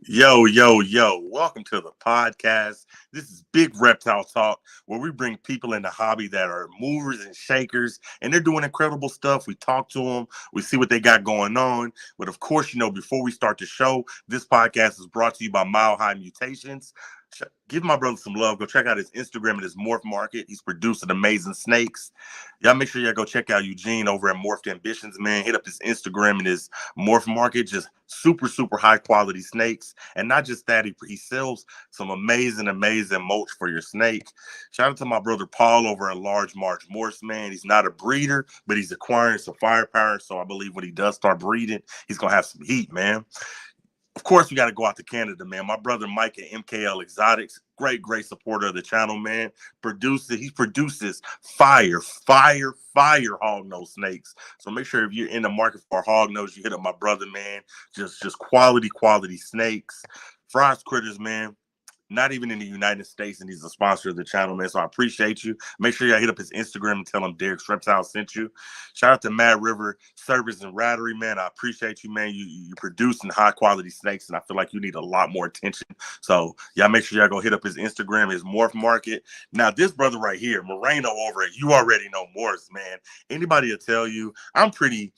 Yo, yo, yo, welcome to the podcast. This is Big Reptile Talk, where we bring people in the hobby that are movers and shakers, and they're doing incredible stuff. We talk to them, we see what they got going on. But of course, before we start the show, this podcast is brought to you by Mile High Mutations. Give my brother some love. Go check out his Instagram and his Morph Market. He's producing amazing snakes. Y'all make sure y'all go check out Eugene over at Morphed Ambitions, man. Hit up his Instagram and his Morph Market. Just super, super high quality snakes. And not just that, he sells some amazing, amazing mulch for your snake. Shout out to my brother Paul over at Large March Morse, man. He's not a breeder, but he's acquiring some firepower. So I believe when he does start breeding, he's going to have some heat, man. Of course, we got to go out to Canada, man. My brother Mike at MKL Exotics, great supporter of the channel, man. He produces fire hognose snakes. So make sure if you're in the market for hognose, you hit up my brother, man. Just quality snakes. Frost critters, man. Not even in the United States, and he's a sponsor of the channel, man. So I appreciate you. Make sure y'all hit up his Instagram and tell him Derek's Reptile sent you. Shout out to Mad River Service and Rattery, man. I appreciate you, man. You're producing high quality snakes, and I feel like you need a lot more attention. So y'all make sure y'all go hit up his Instagram, his Morph Market. Now this brother right here, Moreno over at You Already Know Morphs, man. Anybody will tell you I'm pretty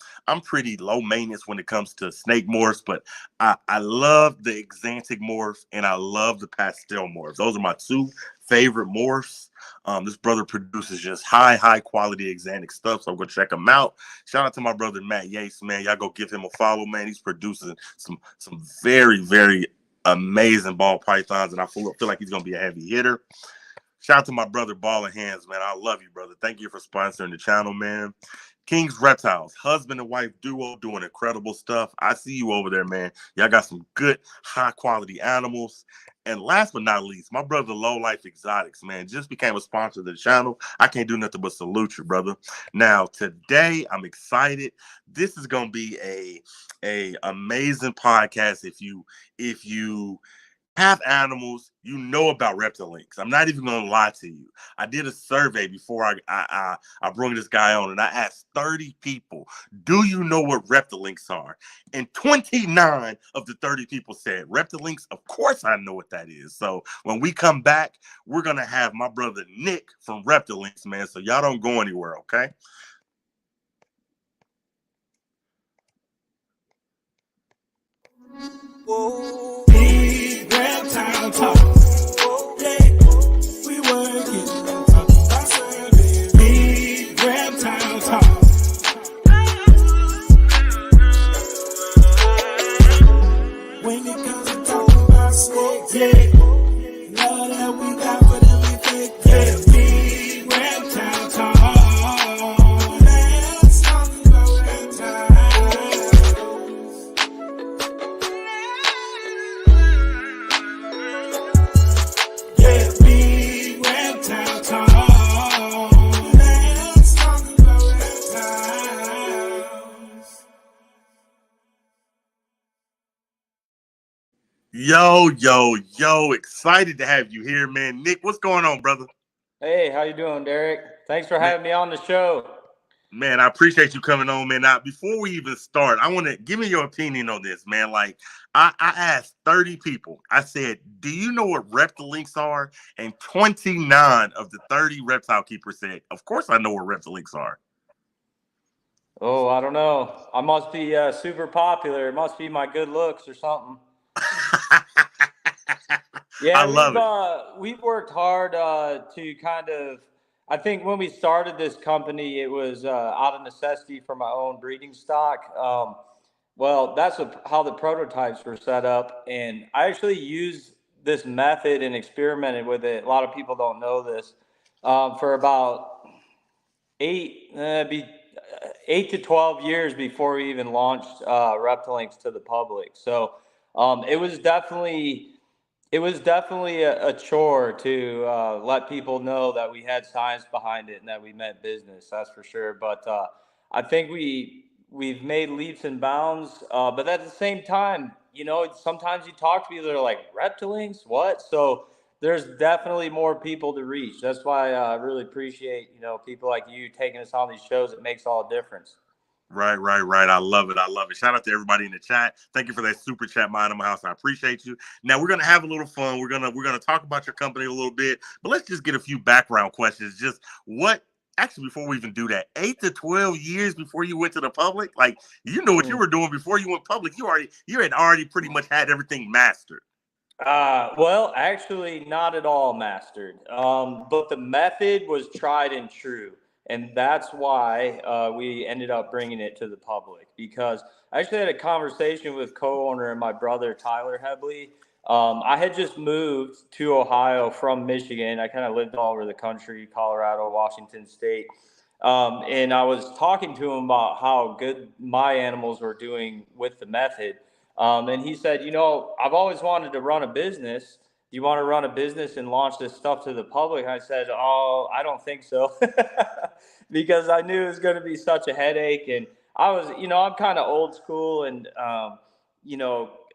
low maintenance when it comes to snake morphs, but I love the Xanthic morph and I love the pastel morphs. Those are my two favorite morphs. This brother produces just high quality Xanthic stuff, so go check him out. Shout out to my brother Matt Yates, man. Y'all go give him a follow, man. He's producing some very amazing ball pythons, and I feel like he's gonna be a heavy hitter. Shout out to my brother Ball and Hands, man. I love you, brother. Thank you for sponsoring the channel, man. King's Reptiles, husband and wife duo doing incredible stuff. I see you over there, man. Y'all got some good, high quality animals. And last but not least, my brother Low Life Exotics, man, just became a sponsor of the channel. I can't do nothing but salute you, brother. Now, today I'm excited. This is gonna be a amazing podcast. If you have animals, you know about Reptilinks. I'm not even gonna lie to you. I did a survey before I brought this guy on, and I asked 30 people, "Do you know what Reptilinks are?" And 29 of the 30 people said Reptilinks. Of course, I know what that is. So when we come back, we're gonna have my brother Nick from Reptilinks, man. So y'all don't go anywhere, okay? Whoa. Big reptile talk. Yeah, we working. Talk about service. Big reptile talk. When it comes to talking about snakes, yeah, love that we got for them we fake. Yeah, big reptile talk. Let's talk about reptiles. Yeah, big reptile talk. Let's talk about reptiles. Yo, excited to have you here, man. Nick, what's going on, brother? Hey, how you doing, Derek? Thanks for having me on the show. Man, I appreciate you coming on, man. Now, before we even start, I want to give me your opinion on this, man. Like, I asked 30 people. I said, "Do you know what Reptilinks are?" And 29 of the 30 reptile keepers said, "Of course, I know what Reptilinks are." Oh, I don't know. I must be super popular. It must be my good looks or something. Yeah, I love it. We've worked hard to kind of. I think when we started this company, it was out of necessity for my own breeding stock. Well, that's how the prototypes were set up, and I actually used this method and experimented with it. A lot of people don't know this. For about eight, be 8 to 12 years before we even launched Reptilinks to the public. So it was definitely a chore to let people know that we had science behind it and that we meant business. That's for sure. But I think we've made leaps and bounds. But at the same time, sometimes you talk to people that are like, Reptilinks, what? So there's definitely more people to reach. That's why I really appreciate people like you taking us on these shows. It makes all the difference. Right. I love it. I love it. Shout out to everybody in the chat. Thank you for that super chat, Mind in My House. I appreciate you. Now we're gonna have a little fun. We're gonna talk about your company a little bit, but let's just get a few background questions. Just what actually before we even do that, 8 to 12 years before you went to the public, like you know what you were doing before you went public. You had already pretty much had everything mastered. Well, actually, not at all mastered. But the method was tried and true. And that's why we ended up bringing it to the public. Because I actually had a conversation with co-owner and my brother, Tyler Hebley. I had just moved to Ohio from Michigan. I kind of lived all over the country, Colorado, Washington State. And I was talking to him about how good my animals were doing with the method. And he said, I've always wanted to run a business. Do you want to run a business and launch this stuff to the public? And I said, oh, I don't think so. Because I knew it was going to be such a headache. And I was, I'm kind of old school. And,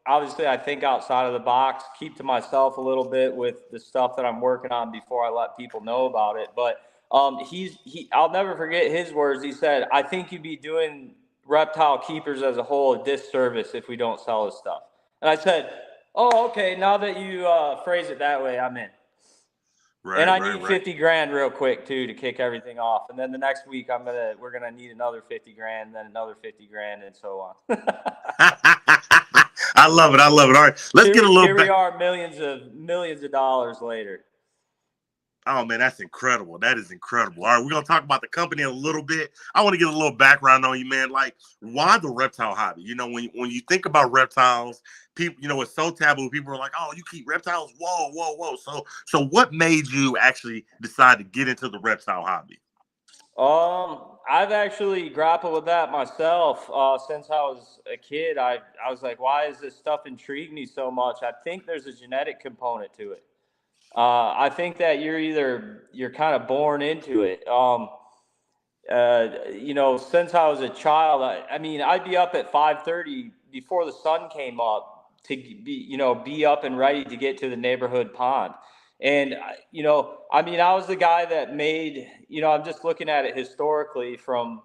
obviously I think outside of the box, keep to myself a little bit with the stuff that I'm working on before I let people know about it. But I'll never forget his words. He said, I think you'd be doing reptile keepers as a whole a disservice if we don't sell his stuff. And I said, oh, okay. Now that you phrase it that way, I'm in. And I need 50 grand real quick too to kick everything off. And then the next week we're gonna need another 50 grand, and then another 50 grand, and so on. I love it. All right, let's get a little. Here we are, millions of dollars later. Oh man, that's incredible. That is incredible. All right, we're gonna talk about the company a little bit. I want to get a little background on you, man. Like, why the reptile hobby? When you think about reptiles, people, it's so taboo. People are like, "Oh, you keep reptiles? Whoa." So what made you actually decide to get into the reptile hobby? I've actually grappled with that myself since I was a kid. I was like, why does this stuff intrigue me so much? I think there's a genetic component to it. I think that you're kind of born into it. Since I was a child, I mean, I'd be up at 5:30 before the sun came up to be up and ready to get to the neighborhood pond. And, I was the guy that made, I'm just looking at it historically from,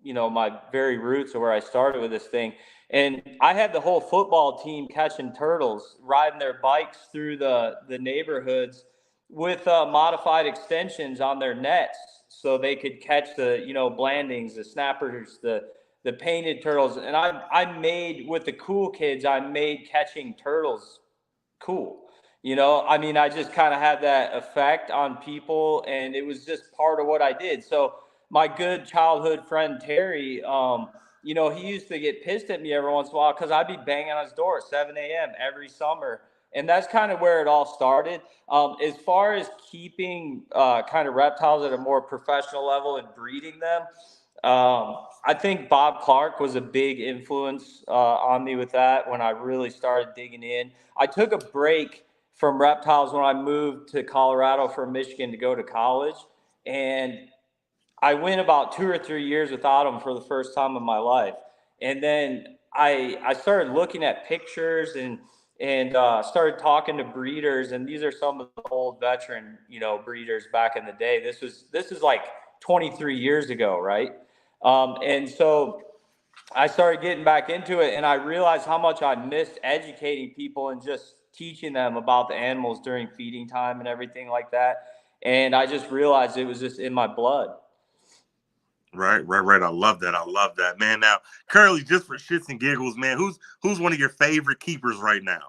my very roots of where I started with this thing. And I had the whole football team catching turtles, riding their bikes through the neighborhoods with modified extensions on their nets so they could catch the, blandings, the snappers, the painted turtles. And I made, with the cool kids, I made catching turtles cool. I just kind of had that effect on people, and it was just part of what I did. So my good childhood friend, Terry, he used to get pissed at me every once in a while because I'd be banging on his door at 7 a.m. every summer. And that's kind of where it all started. As far as keeping kind of reptiles at a more professional level and breeding them, I think Bob Clark was a big influence on me with that when I really started digging in. I took a break from reptiles when I moved to Colorado from Michigan to go to college. And I went about 2 or 3 years without them for the first time in my life. And then I started looking at pictures and started talking to breeders. And these are some of the old veteran, breeders back in the day. This is like 23 years ago, right? And so I started getting back into it, and I realized how much I missed educating people and just teaching them about the animals during feeding time and everything like that. And I just realized it was just in my blood. Right. I love that, man. Now, currently, just for shits and giggles, man, who's one of your favorite keepers right now?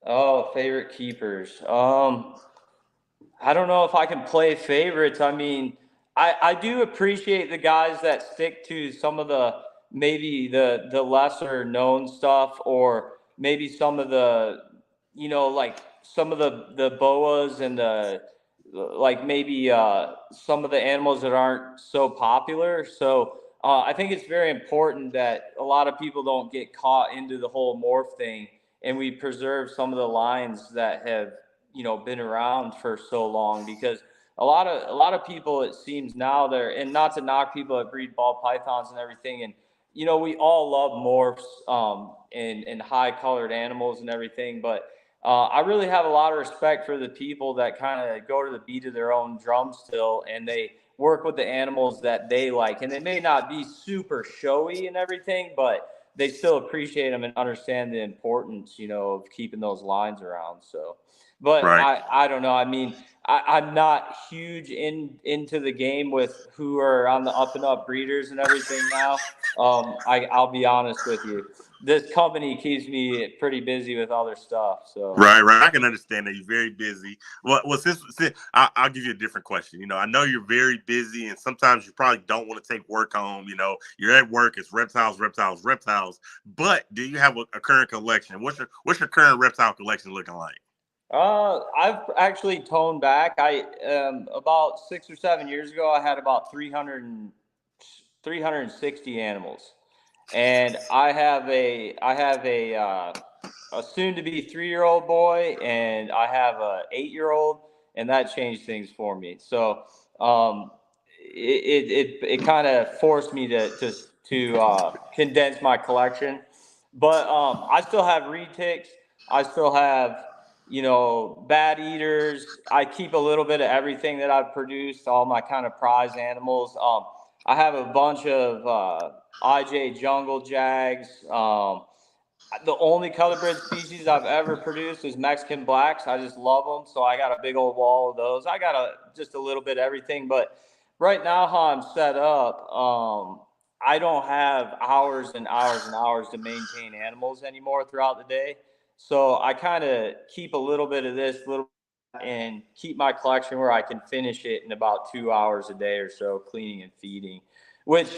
Oh, favorite keepers. I don't know if I can play favorites. I mean, I do appreciate the guys that stick to some of maybe the lesser known stuff, or maybe some of the, like some of the boas and maybe some of the animals that aren't so popular. So I think it's very important that a lot of people don't get caught into the whole morph thing, and we preserve some of the lines that have, been around for so long, because a lot of people, it seems now, and not to knock people that breed ball pythons and everything, and we all love morphs and high colored animals and everything, but I really have a lot of respect for the people that kind of go to the beat of their own drum still, and they work with the animals that they like. And they may not be super showy and everything, but they still appreciate them and understand the importance, of keeping those lines around. So, but Right. I don't know. I mean, I'm not huge into the game with who are on the up and up breeders and everything now. I'll be honest with you. This company keeps me pretty busy with other stuff. So Right, right. I can understand that you're very busy. Well, since I'll give you a different question. I know you're very busy, and sometimes you probably don't want to take work home. You're at work. It's reptiles, reptiles, reptiles. But do you have a current collection? What's your current reptile collection looking like? I've actually toned back. I about 6 or 7 years ago, I had about 360 animals, and I have a soon to be 3-year-old boy, and I have a 8-year-old, and that changed things for me. So it kind of forced me to condense my collection, but I still have retics. I still have bad eaters. I keep a little bit of everything that I've produced, all my kind of prize animals. I have a bunch of IJ jungle jags. The only colorbred species I've ever produced is Mexican blacks. I just love them, so I got a big old wall of those. I got just a little bit of everything, but right now how I'm set up, I don't have hours and hours and hours to maintain animals anymore throughout the day. So I kind of keep a little bit of this, little and keep my collection where I can finish it in about 2 hours a day or so, cleaning and feeding, which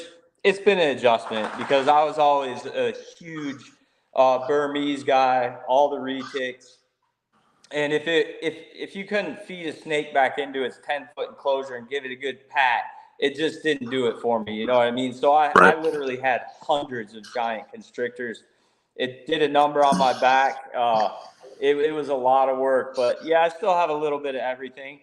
it's been an adjustment because I was always a huge Burmese guy, all the retics. And if you couldn't feed a snake back into its 10-foot enclosure and give it a good pat, it just didn't do it for me. You know what I mean? So I Right. literally had hundreds of giant constrictors. It did a number on my back. It was a lot of work, but yeah, I still have a little bit of everything.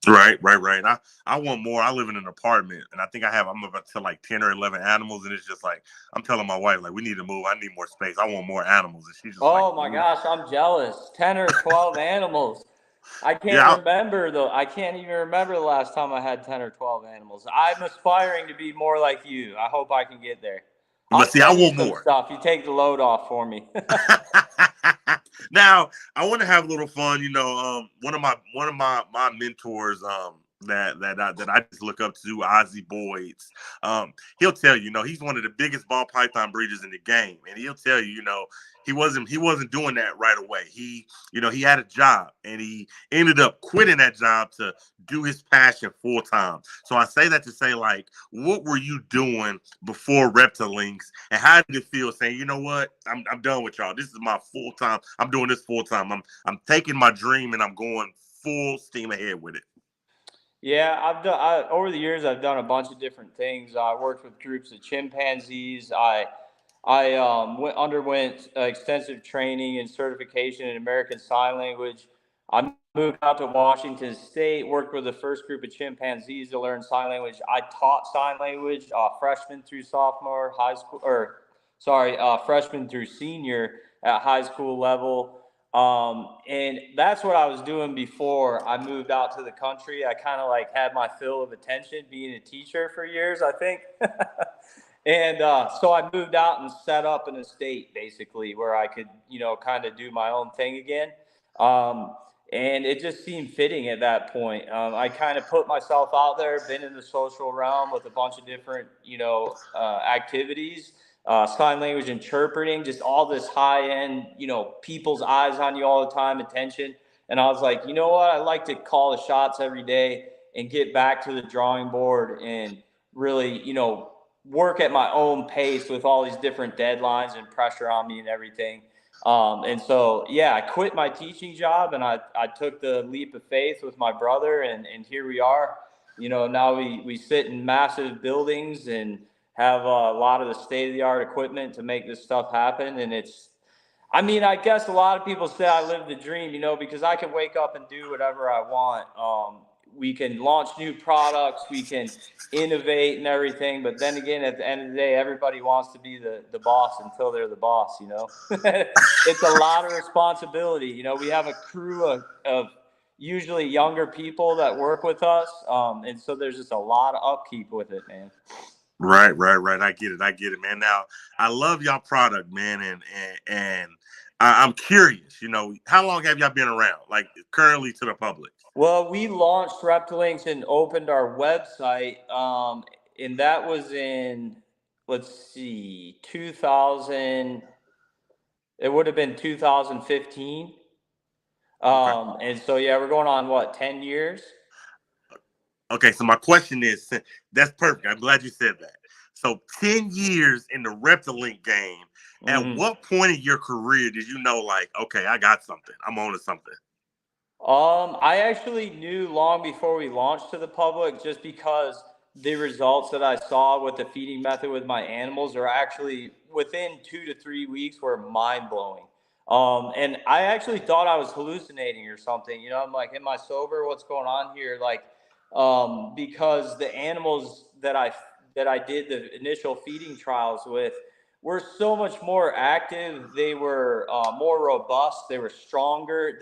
Right, right, right. I want more. I live in an apartment, and I'm about to like 10 or 11 animals, and it's just like I'm telling my wife like we need to move. I need more space. I want more animals, and she's just like, Oh my gosh, I'm jealous. 10 or 12 animals. yeah. I can't even remember the last time I had 10 or 12 animals. I'm aspiring to be more like you. I hope I can get there. I'll But see, I send you want some more. stuff. You take the load off for me. Now I want to have a little fun. One of my mentors, that I just look up to, Ozzy Boyd's. He'll tell you, he's one of the biggest ball python breeders in the game, and he'll tell you, he wasn't doing that right away. He had a job, and he ended up quitting that job to do his passion full time. So I say that to say, like, what were you doing before Reptilinks, and how did it feel saying, you know what, I'm done with y'all. This is my full time. I'm doing this full time. I'm taking my dream and I'm going full steam ahead with it. Yeah, over the years I've done a bunch of different things. I worked with groups of chimpanzees. I underwent extensive training and certification in American Sign Language. I moved out to Washington State, worked with the first group of chimpanzees to learn sign language. I taught sign language freshman through sophomore high school, freshman through senior at high school level. And that's what I was doing before I moved out to the country. I kind of like had my fill of attention being a teacher for years, I think. And so I moved out and set up an estate basically where I could, kind of do my own thing again. Um, and it just seemed fitting at that point. I kind of put myself out there, been in the social realm with a bunch of different, activities, sign language interpreting, just all this high end, people's eyes on you all the time, attention. And I was like, you know what? I like to call the shots every day and get back to the drawing board and really, work at my own pace with all these different deadlines and pressure on me and everything. And so, yeah, I quit my teaching job and I took the leap of faith with my brother and here we are. Now we sit in massive buildings and have a lot of the state-of-the-art equipment to make this stuff happen. And I guess a lot of people say I live the dream, because I can wake up and do whatever I want. We can launch new products, we can innovate and everything. But then again, at the end of the day, everybody wants to be the boss until they're the boss. It's a lot of responsibility. We have a crew of usually younger people that work with us. And so there's just a lot of upkeep with it, man. Right. I get it, man. Now, I love y'all product, man, and I'm curious. How long have y'all been around, like currently to the public? Well, we launched Reptilinks and opened our website, and that was in, let's see, 2000. It would have been 2015. Okay. And so yeah, we're going on what, 10 years? Okay. So my question is, that's perfect. I'm glad you said that. So 10 years in the Reptilink game. At Mm-hmm. what point in your career did you know, like, okay, I got something. I'm on to something. I actually knew long before we launched to the public, just because the results that I saw with the feeding method with my animals are actually within 2 to 3 weeks were mind blowing. And I actually thought I was hallucinating or something. I'm like, am I sober? What's going on here? Like, because the animals that I did the initial feeding trials with were so much more active. They were more robust. They were stronger.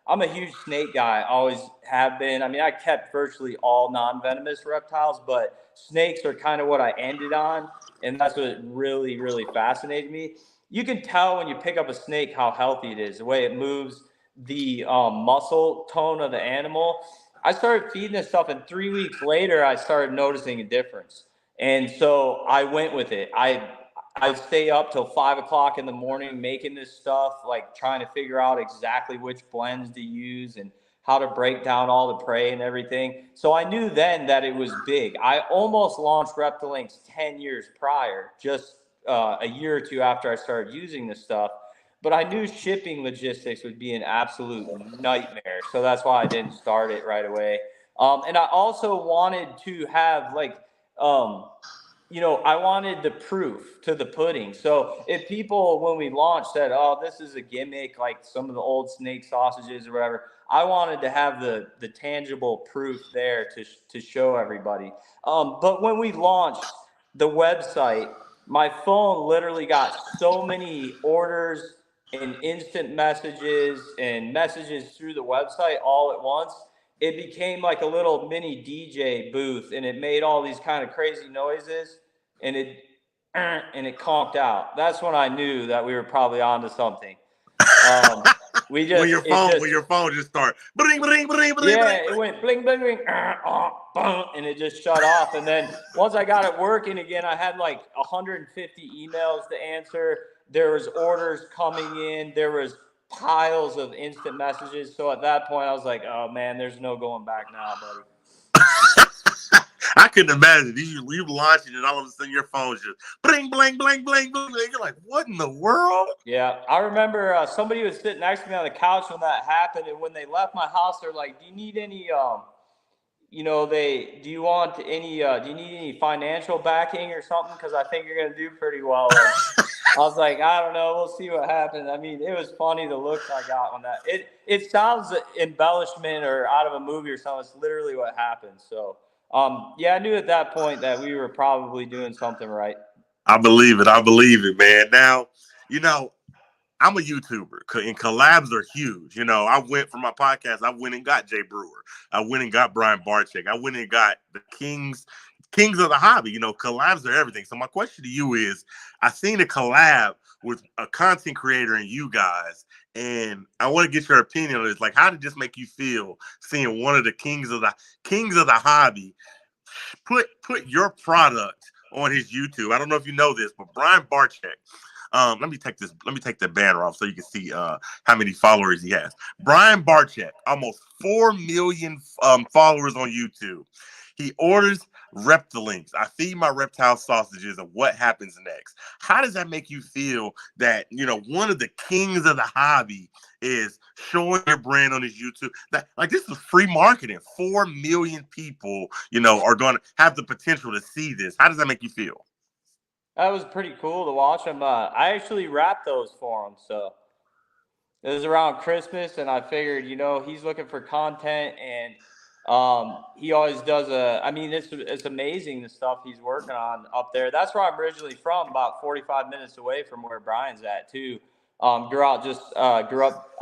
I'm a huge snake guy, always have been. I mean, I kept virtually all non-venomous reptiles, but snakes are kind of what I ended on, and that's what really, really fascinated me. You can tell when you pick up a snake how healthy it is, the way it moves, the muscle tone of the animal. I started feeding this stuff, and 3 weeks later, I started noticing a difference. And so I went with it. I'd stay up till 5 o'clock in the morning making this stuff, like trying to figure out exactly which blends to use and how to break down all the prey and everything. So I knew then that it was big. I almost launched Reptilinks 10 years prior, just a year or two after I started using this stuff. But I knew shipping logistics would be an absolute nightmare. So that's why I didn't start it right away. And I also wanted to have um, I wanted the proof to the pudding. So if people, when we launched, said, "Oh, this is a gimmick," like some of the old snake sausages or whatever, I wanted to have the tangible proof there to show everybody. But when we launched the website, my phone literally got so many orders and instant messages and messages through the website all at once. It became like a little mini DJ booth, and it made all these kind of crazy noises, and it conked out. That's when I knew that we were probably onto something. Um, we when just your it phone just when your phone just start bling bling bling bling yeah, bling. it went bling bling bling, and it just shut off. And then once I got it working again, I had like 150 emails to answer. There was orders coming in. There was piles of instant messages. So at that point, I was like, "Oh man, there's no going back now, buddy." I couldn't imagine you launching and all of a sudden your phone's just bling bling bling bling bling. You're like, what in the world? Yeah, I remember somebody was sitting next to me on the couch when that happened, and when they left my house, they're like, "Do you need any they do you want any do you need any financial backing or something, because I think you're going to do pretty well." And I was like, I don't know, we'll see what happens. I mean, it was funny the looks I got on that. It sounds embellishment or out of a movie or something. It's literally what happened. So yeah, I knew at that point that we were probably doing something right. I believe it, man. Now, you know, I'm a YouTuber, and collabs are huge. I went for my podcast. I went and got Jay Brewer. I went and got Brian Barczyk. I went and got the kings of the hobby. Collabs are everything. So my question to you is, I seen a collab with a content creator and you guys, and I want to get your opinion on this. Like, how did this make you feel seeing one of the kings of the hobby put your product on his YouTube? I don't know if you know this, but Brian Barczyk. Let me take this. Let me take the banner off so you can see how many followers he has. Brian Barczyk, almost 4 million followers on YouTube. He orders Reptilinks. I feed my reptile sausages, and what happens next? How does that make you feel that one of the kings of the hobby is showing your brand on his YouTube? That, like, this is free marketing. 4 million people, are going to have the potential to see this. How does that make you feel? That was pretty cool to watch him. I actually wrapped those for him. So it was around Christmas, and I figured, he's looking for content, and he always does I mean, it's amazing the stuff he's working on up there. That's where I'm originally from, about 45 minutes away from where Brian's at too. Grew up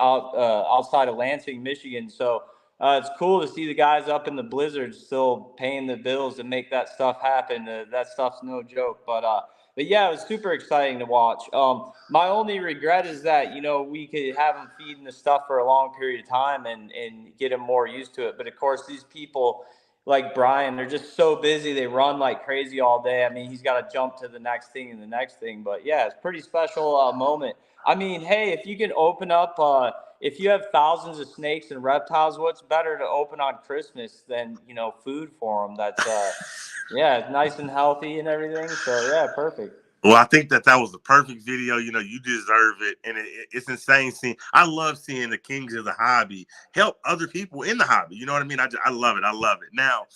out outside of Lansing, Michigan. So It's cool to see the guys up in the blizzard still paying the bills to make that stuff happen. That stuff's no joke. But yeah, it was super exciting to watch. My only regret is that we could have them feeding the stuff for a long period of time and get them more used to it. But of course, these people like Brian, they're just so busy. They run like crazy all day. I mean, he's got to jump to the next thing and the next thing. But yeah, it's a pretty special moment. I mean, hey, if you can open up, if you have thousands of snakes and reptiles, what's better to open on Christmas than food for them? That's yeah, nice and healthy and everything. So yeah, perfect. Well, I think that was the perfect video. You deserve it, and it's insane seeing. I love seeing the kings of the hobby help other people in the hobby. You know what I mean? I love it. I love it. Now,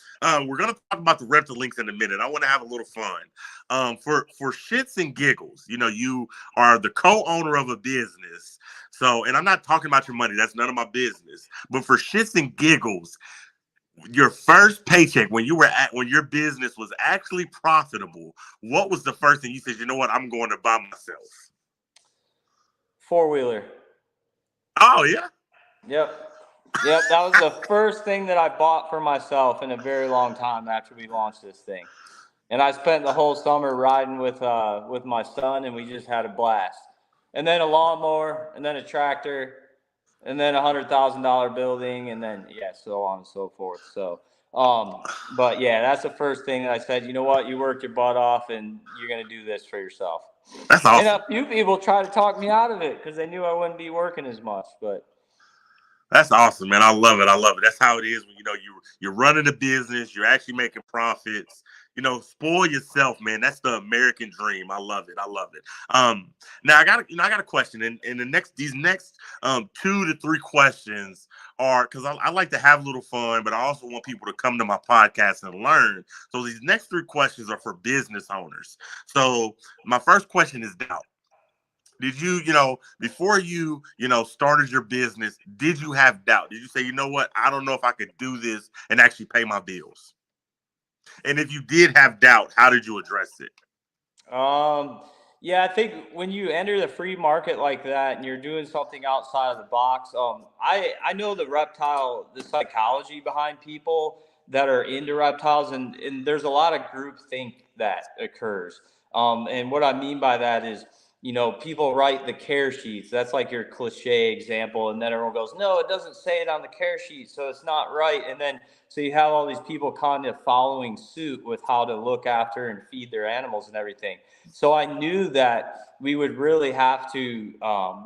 we're gonna talk about the Reptilinks in a minute. I want to have a little fun. For shits and giggles, you are the co-owner of a business. So, and I'm not talking about your money. That's none of my business. But for shits and giggles, your first paycheck when your business was actually profitable, what was the first thing you said, you know what, I'm going to buy myself? 4-wheeler. Oh yeah. Yep. That was the first thing that I bought for myself in a very long time after we launched this thing. And I spent the whole summer riding with my son, and we just had a blast. And then a lawnmower, and then a tractor, and then $100,000 building, and then so on and so forth. So, but yeah, that's the first thing that I said. You know what? You worked your butt off, and you're gonna do this for yourself. That's awesome. And a few people tried to talk me out of it because they knew I wouldn't be working as much. But that's awesome, man. I love it. I love it. That's how it is when you're running a business. You're actually making profits. Spoil yourself, man. That's the American dream. I love it. I love it. Now I got a question. And these next 2 to 3 questions are because I like to have a little fun, but I also want people to come to my podcast and learn. So these next 3 questions are for business owners. So my first question is doubt. Did you, before you, started your business, did you have doubt? Did you say, you know what, I don't know if I could do this and actually pay my bills? And if you did have doubt, how did you address it? Yeah, I think when you enter the free market like that and you're doing something outside of the box, I know the psychology behind people that are into reptiles, and there's a lot of groupthink that occurs. And what I mean by that is, people write the care sheets. That's like your cliche example. And then everyone goes, no, it doesn't say it on the care sheet, so it's not right. And then, so you have all these people kind of following suit with how to look after and feed their animals and everything. So I knew that we would really have to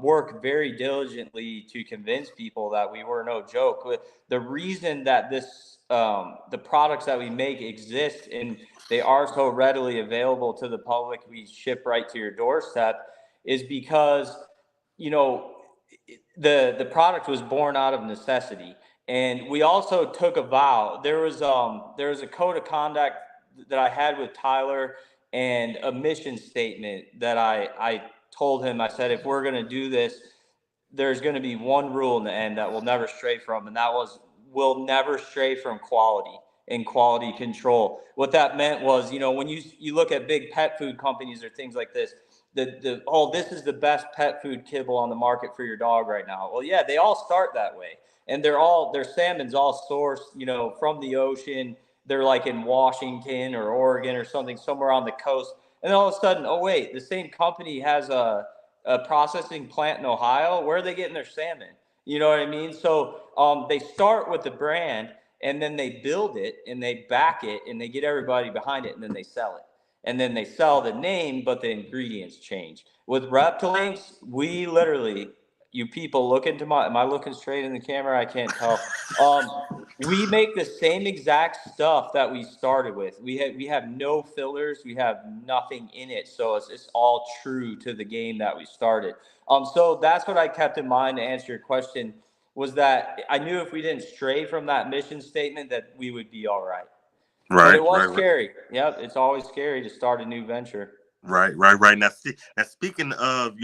work very diligently to convince people that we were no joke. The reason that the products that we make exist and they are so readily available to the public, we ship right to your doorstep, is because the product was born out of necessity. And we also took a vow. There was a code of conduct that I had with Tyler and a mission statement that I told him. I said, if we're going to do this, there's going to be one rule in the end that we'll never stray from, and that was we'll never stray from quality and quality control. What that meant was, when you look at big pet food companies or things like this, this is the best pet food kibble on the market for your dog right now. Well, yeah, they all start that way, and their salmon's all sourced, from the ocean. They're like in Washington or Oregon or something, somewhere on the coast, and then all of a sudden, oh wait, the same company has a processing plant in Ohio. Where are they getting their salmon? You know what I mean? So they start with the brand, and then they build it and they back it and they get everybody behind it, and then they sell it. And then they sell the name, but the ingredients change. With Reptilinks, we literally, you people look into am I looking straight in the camera? I can't tell. We make the same exact stuff that we started with. We have no fillers. We have nothing in it. So it's all true to the game that we started. So that's what I kept in mind to answer your question, was that I knew if we didn't stray from that mission statement that we would be all right. Right. But it was right, scary. Yep. It's always scary to start a new venture. Right. Now, speaking of,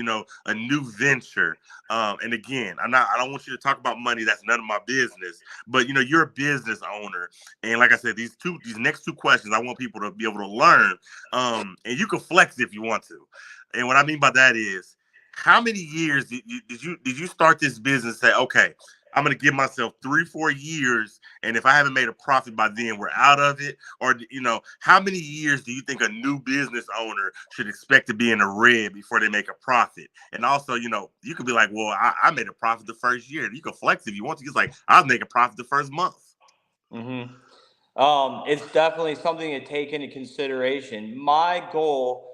a new venture, and again, I don't want you to talk about money. That's none of my business. But you're a business owner, and like I said, these next 2 questions, I want people to be able to learn. And you can flex if you want to. And what I mean by that is, how many years did you start this business? Say, okay, I'm going to give myself 3-4 years, and if I haven't made a profit by then, we're out of it? Or, how many years do you think a new business owner should expect to be in the red before they make a profit? And also, you could be like, well, I made a profit the first year. You can flex if you want to. It's like, I'll make a profit the first month. Mm-hmm. It's definitely something to take into consideration. My goal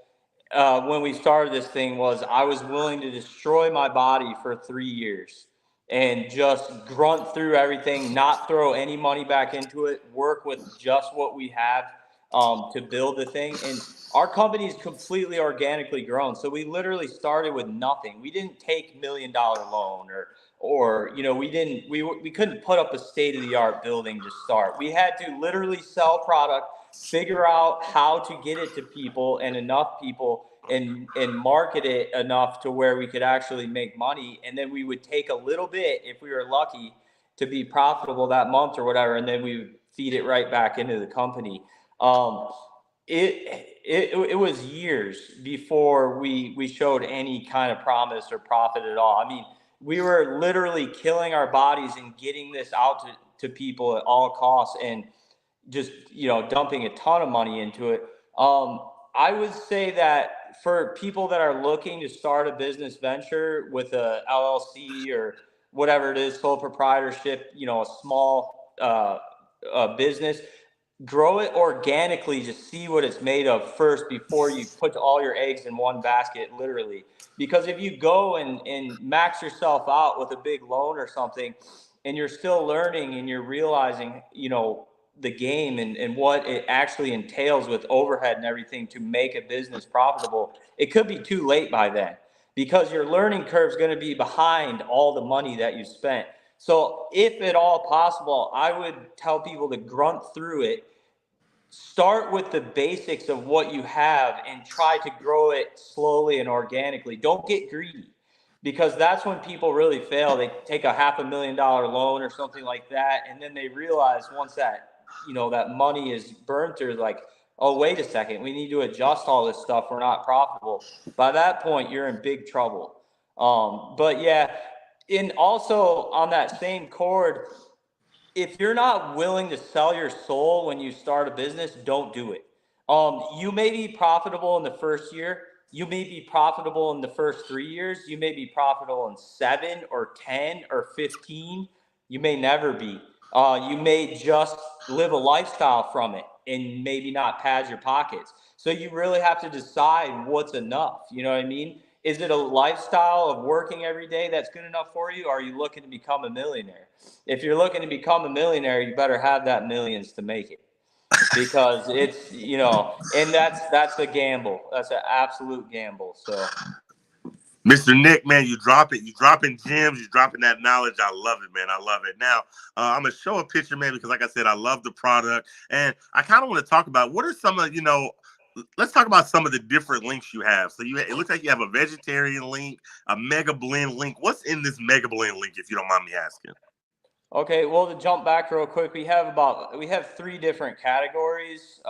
when we started this thing was I was willing to destroy my body for 3 years and just grunt through everything, not throw any money back into it, work with just what we have to build the thing. And our company is completely organically grown. So we literally started with nothing. We didn't take $1 million loan or we couldn't put up a state-of-the-art building to start. We had to literally sell product, figure out how to get it to people and enough people and market it enough to where we could actually make money. And then we would take a little bit, if we were lucky, to be profitable that month or whatever, and then we would feed it right back into the company. It was years before we showed any kind of promise or profit at all. I mean, we were literally killing our bodies and getting this out to people at all costs and just, dumping a ton of money into it. I would say that for people that are looking to start a business venture with a LLC or whatever it is, sole proprietorship, a small business, grow it organically, just see what it's made of first before you put all your eggs in one basket, literally. Because if you go and max yourself out with a big loan or something and you're still learning and you're realizing, the game and what it actually entails with overhead and everything to make a business profitable, it could be too late by then because your learning curve is going to be behind all the money that you spent. So if at all possible, I would tell people to grunt through it. Start with the basics of what you have and try to grow it slowly and organically. Don't get greedy because that's when people really fail. They take a $500,000 loan or something like that. And then they realize once that, that money is burnt, they're like, oh, wait a second, we need to adjust all this stuff. We're not profitable. By that point, you're in big trouble. But yeah, and also on that same chord, if you're not willing to sell your soul when you start a business, don't do it. You may be profitable in the first year. You may be profitable in the first 3 years. You may be profitable in 7 or 10 or 15. You may never be. You may just live a lifestyle from it and maybe not pad your pockets. So you really have to decide what's enough. You know what I mean? Is it a lifestyle of working every day that's good enough for you? Or are you looking to become a millionaire? If you're looking to become a millionaire, you better have that millions to make it because it's, and that's a gamble. That's an absolute gamble. So, Mr. Nick, man, you dropping gems, you dropping that knowledge. I love it, man. I love it. Now, I'm gonna show a picture, man, because like I said, I love the product, and I kind of want to talk about what are some of let's talk about some of the different links you have. So it looks like you have a vegetarian link, a mega blend link. What's in this mega blend link, if you don't mind me asking? okay, well, to jump back real quick, we have 3 different categories.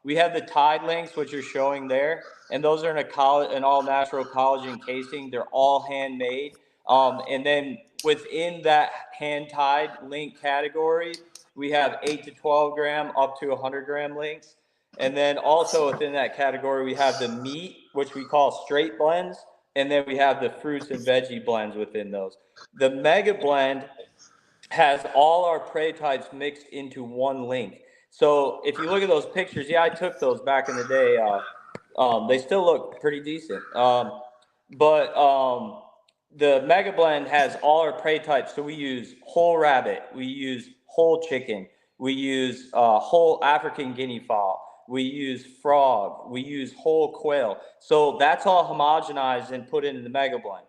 We have the Tide links, which you're showing there, and those are an all natural collagen casing. They're all handmade. And then within that hand tied link category, we have 8 to 12 gram up to 100-gram links. And then also within that category, we have the meat, which we call straight blends. And then we have the fruits and veggie blends within those. The mega blend has all our prey types mixed into one link. So if you look at those pictures, yeah, I took those back in the day. They still look pretty decent. But the Mega Blend has all our prey types. So we use whole rabbit, we use whole chicken, we use whole African guinea fowl, we use frog, we use whole quail. So that's all homogenized and put into the Mega Blend.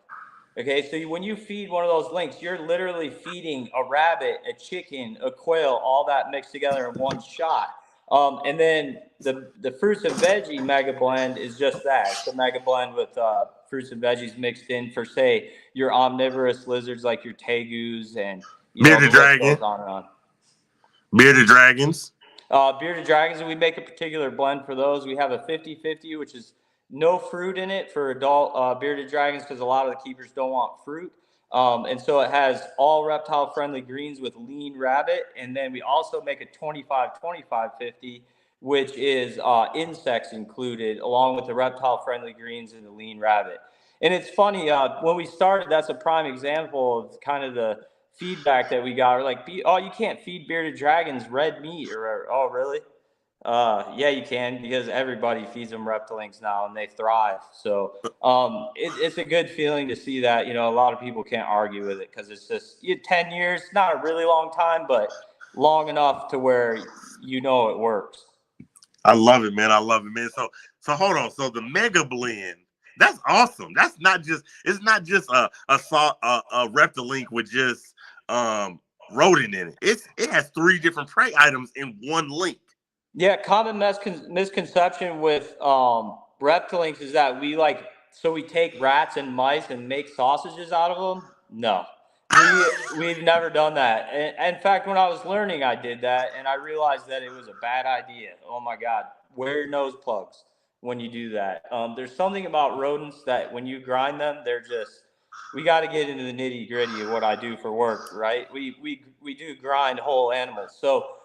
Okay, so when you feed one of those links, you're literally feeding a rabbit, a chicken, a quail, all that mixed together in one shot. And then the fruits and veggie mega blend is just that. It's a mega blend with fruits and veggies mixed in for, say, your omnivorous lizards like your tegus and Bearded dragon. Goes on and on. Bearded dragons. Bearded dragons, and we make a particular blend for those. We have a 50-50, which is no fruit in it for adult bearded dragons because a lot of the keepers don't want fruit. And so it has all reptile friendly greens with lean rabbit. And then we also make a 25-25-50, which is insects included, along with the reptile friendly greens and the lean rabbit. And it's funny, when we started, that's a prime example of kind of the feedback that we got. We're like, oh, you can't feed bearded dragons red meat, or oh, really? Yeah, you can, because everybody feeds them Reptilinks now and they thrive. So it's a good feeling to see that. A lot of people can't argue with it, because it's just 10 years, not a really long time, but long enough to where it works. I love it, man. I love it, man. So hold on. So the Mega Blend, that's awesome. It's not just a Reptilink with just rodent in it. It has 3 different prey items in one link. Yeah, common misconception with Reptilinks is that we take rats and mice and make sausages out of them. No, we've never done that. And in fact, when I was learning, I did that, and I realized that it was a bad idea. Oh my God, wear your nose plugs when you do that. There's something about rodents that when you grind them, we got to get into the nitty gritty of what I do for work, right? We do grind whole animals. So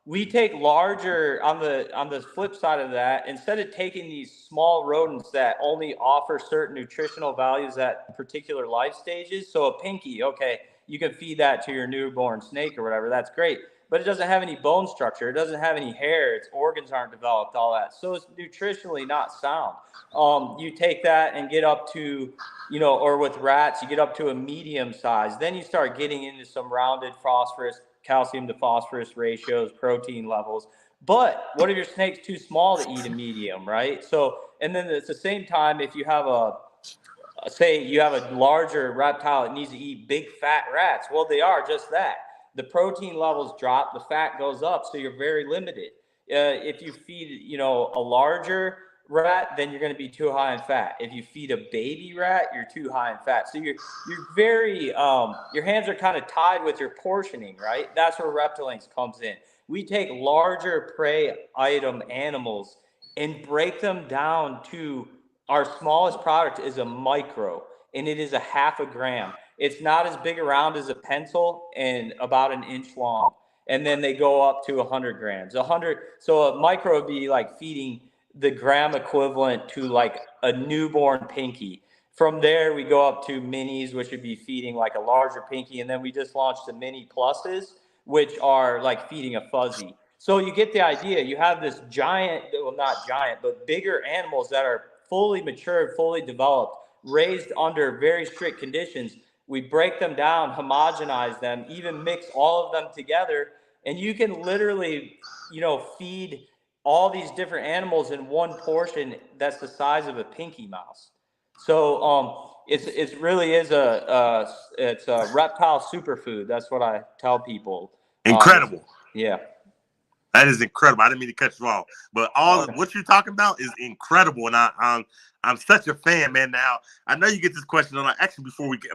we take larger, on the flip side of that, instead of taking these small rodents that only offer certain nutritional values at particular life stages. So a pinky, okay, you can feed that to your newborn snake or whatever, that's great, but it doesn't have any bone structure, it doesn't have any hair, its organs aren't developed, all that, so it's nutritionally not sound. You take that and get up to, or with rats, you get up to a medium size, then you start getting into some rounded phosphorus, calcium to phosphorus ratios, protein levels. But what if your snake's too small to eat a medium, right? So, and then at the same time, if you have say you have a larger reptile that needs to eat big fat rats, well, they are just that. The protein levels drop, the fat goes up, so you're very limited. If you feed, a larger rat, then you're going to be too high in fat. If you feed a baby rat, you're too high in fat. So you're very your hands are kind of tied with your portioning, right? That's where Reptilinks comes in. We take larger prey item animals and break them down to, our smallest product is a micro, and it is a 0.5 gram. It's not as big around as a pencil and about 1 inch long. And then they go up to 100 grams. So a micro would be like feeding the gram equivalent to like a newborn pinky. From there, we go up to minis, which would be feeding like a larger pinky. And then we just launched the mini pluses, which are like feeding a fuzzy. So you get the idea. You have this giant, well, not giant, but bigger animals that are fully matured, fully developed, raised under very strict conditions. We break them down, homogenize them, even mix all of them together. And you can literally, feed all these different animals in one portion that's the size of a pinky mouse. So it really is it's a reptile superfood. That's what I tell people. Incredible. Yeah. That is incredible. I didn't mean to cut you off, but what you're talking about is incredible, and I'm such a fan, man. Now I know you get this question, and actually